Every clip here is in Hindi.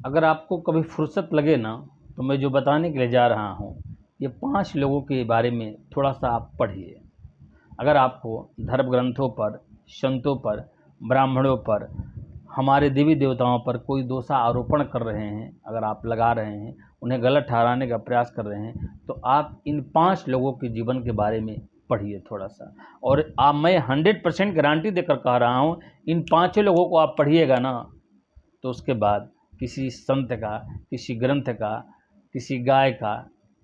अगर आपको कभी फुर्सत लगे ना, तो मैं जो बताने के लिए जा रहा हूँ, ये 5 लोगों के बारे में थोड़ा सा आप पढ़िए। अगर आपको धर्म ग्रंथों पर, संतों पर, ब्राह्मणों पर, हमारे देवी देवताओं पर कोई दोषारोपण कर रहे हैं, अगर आप लगा रहे हैं, उन्हें गलत ठहराने का प्रयास कर रहे हैं, तो आप इन 5 लोगों के जीवन के बारे में पढ़िए थोड़ा सा। और मैं 100% गारंटी देकर कह रहा हूँ, इन 5 लोगों को आप पढ़िएगा ना, तो उसके बाद किसी संत का, किसी ग्रंथ का, किसी गाय का,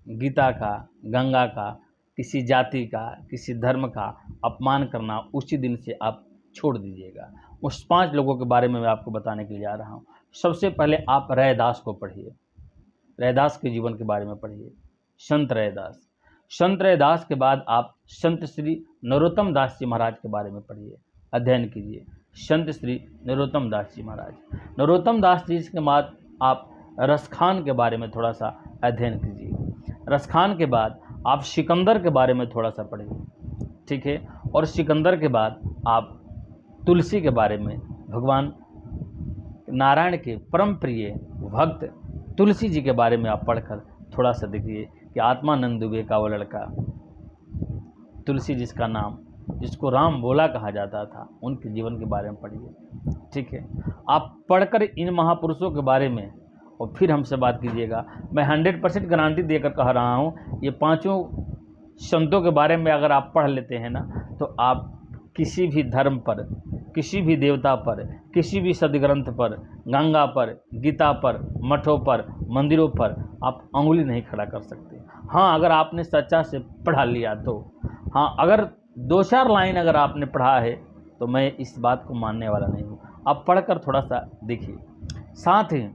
गीता का, गंगा का, किसी जाति का, किसी धर्म का अपमान करना उसी दिन से आप छोड़ दीजिएगा। उस 5 लोगों के बारे में मैं आपको बताने के लिए जा रहा हूँ। सबसे पहले आप रैदास को पढ़िए, रैदास के जीवन के बारे में पढ़िए, संत रैदास। संत रैदास के बाद आप संत श्री नरोत्तम दास जी महाराज के बारे में पढ़िए, अध्ययन कीजिए। संत श्री नरोत्तम दास जी महाराज, नरोत्तम दास जी के बाद आप रसखान के बारे में थोड़ा सा अध्ययन कीजिए। रसखान के बाद आप सिकंदर के बारे में थोड़ा सा पढ़िए, ठीक है। और सिकंदर के बाद आप तुलसी के बारे में, भगवान नारायण के परम प्रिय भक्त तुलसी जी के बारे में आप पढ़कर थोड़ा सा देखिए कि आत्मानंद दुबे का वो लड़का तुलसी जिसका नाम, जिसको राम बोला कहा जाता था, उनके जीवन के बारे में पढ़िए, ठीक है। आप पढ़कर इन महापुरुषों के बारे में और फिर हमसे बात कीजिएगा। मैं 100% गारंटी देकर कह रहा हूँ, ये 5 संतों के बारे में अगर आप पढ़ लेते हैं ना, तो आप किसी भी धर्म पर, किसी भी देवता पर, किसी भी सदग्रंथ पर, गंगा पर, गीता पर, मठों पर, मंदिरों पर आप अंगुली नहीं खड़ा कर सकते। हाँ, अगर आपने सच्चा से पढ़ा लिया तो, हाँ, अगर 2-4 लाइन अगर आपने पढ़ा है तो मैं इस बात को मानने वाला नहीं हूँ। आप पढ़कर थोड़ा सा देखिए। साथ ही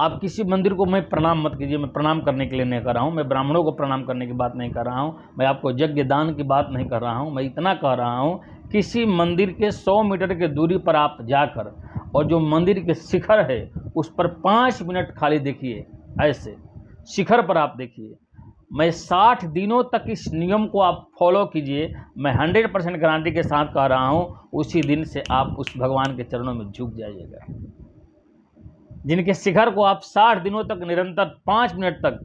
आप किसी मंदिर को मैं प्रणाम मत कीजिए, मैं प्रणाम करने के लिए नहीं कर रहा हूँ, मैं ब्राह्मणों को प्रणाम करने की बात नहीं कर रहा हूँ, मैं आपको यज्ञ दान की बात नहीं कर रहा हूँ। मैं इतना कह रहा हूँ, किसी मंदिर के 100 मीटर की दूरी पर आप जाकर और जो मंदिर के शिखर है उस पर 5 मिनट खाली देखिए, ऐसे शिखर पर आप देखिए। मैं 60 दिनों तक इस नियम को आप फॉलो कीजिए, मैं 100% गारंटी के साथ कह रहा हूँ, उसी दिन से आप उस भगवान के चरणों में झुक जाइएगा। जिनके शिखर को आप 60 दिनों तक निरंतर 5 मिनट तक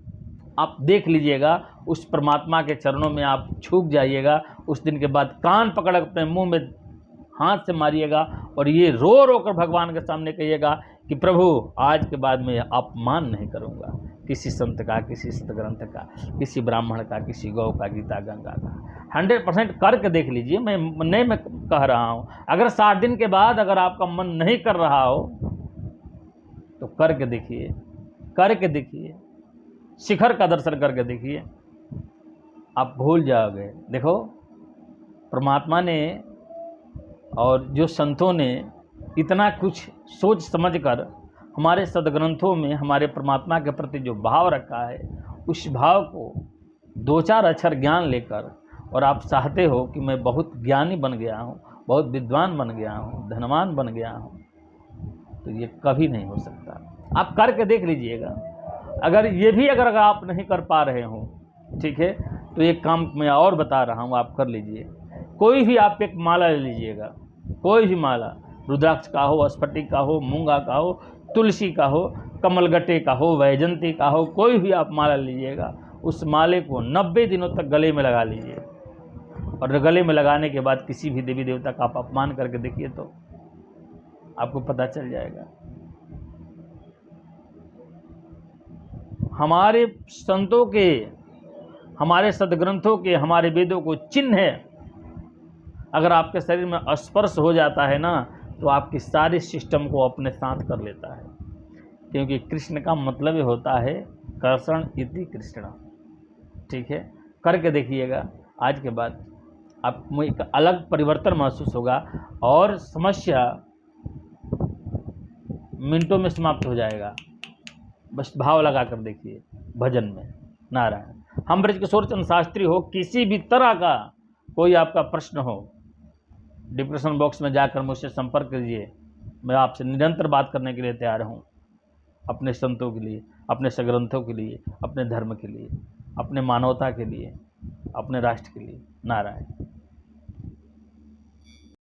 आप देख लीजिएगा, उस परमात्मा के चरणों में आप झुक जाइएगा। उस दिन के बाद कान पकड़ अपने मुंह में हाथ से मारिएगा और ये रो रो कर भगवान के सामने कहिएगा कि प्रभु, आज के बाद मैं अपमान नहीं करूंगा किसी संत का, किसी सतग्रंथ का, किसी ब्राह्मण का, किसी गौ का, गीता गंगा का। 100% करके देख लीजिए। मैं कह रहा हूँ, अगर 60 दिन के बाद अगर आपका मन नहीं कर रहा हो तो करके देखिए, करके देखिए, शिखर का दर्शन करके देखिए, आप भूल जाओगे। देखो, परमात्मा ने और जो संतों ने इतना कुछ सोच समझकर हमारे सदग्रंथों में हमारे परमात्मा के प्रति जो भाव रखा है, उस भाव को 2-4 अक्षर ज्ञान लेकर और आप चाहते हो कि मैं बहुत ज्ञानी बन गया हूँ, बहुत विद्वान बन गया हूँ, धनवान बन गया हूँ, तो ये कभी नहीं हो सकता। आप करके देख लीजिएगा। अगर ये भी अगर आप नहीं कर पा रहे हो, ठीक है, तो एक काम मैं और बता रहा हूँ, आप कर लीजिए। कोई भी आप एक माला ले लीजिएगा, कोई भी माला, रुद्राक्ष का हो, स्फटिक का हो, मूंगा का हो, तुलसी का हो, कमलगट्टे का हो, वैजंती का हो, कोई भी आप माला लीजिएगा। उस माले को 90 दिनों तक गले में लगा लीजिए और गले में लगाने के बाद किसी भी देवी देवता का आप अपमान करके देखिए तो आपको पता चल जाएगा। हमारे संतों के, हमारे सदग्रंथों के, हमारे वेदों को चिन्ह है, अगर आपके शरीर में स्पर्श हो जाता है ना, तो आपकी सारी सिस्टम को अपने साथ कर लेता है। क्योंकि कृष्ण का मतलब ही होता है कर्षण इति कृष्ण, ठीक है। करके देखिएगा, आज के बाद आपको एक अलग परिवर्तन महसूस होगा और समस्या मिनटों में समाप्त हो जाएगा। बस भाव लगा कर देखिए भजन में। नारायण। हम ब्रजकिशोर चंद्र शास्त्री हो, किसी भी तरह का कोई आपका प्रश्न हो, डिस्क्रिप्शन बॉक्स में जाकर मुझसे संपर्क कीजिए। मैं आपसे निरंतर बात करने के लिए तैयार हूँ, अपने संतों के लिए, अपने सग्रंथों के लिए, अपने धर्म के लिए, अपने मानवता के लिए, अपने राष्ट्र के लिए। नारायण।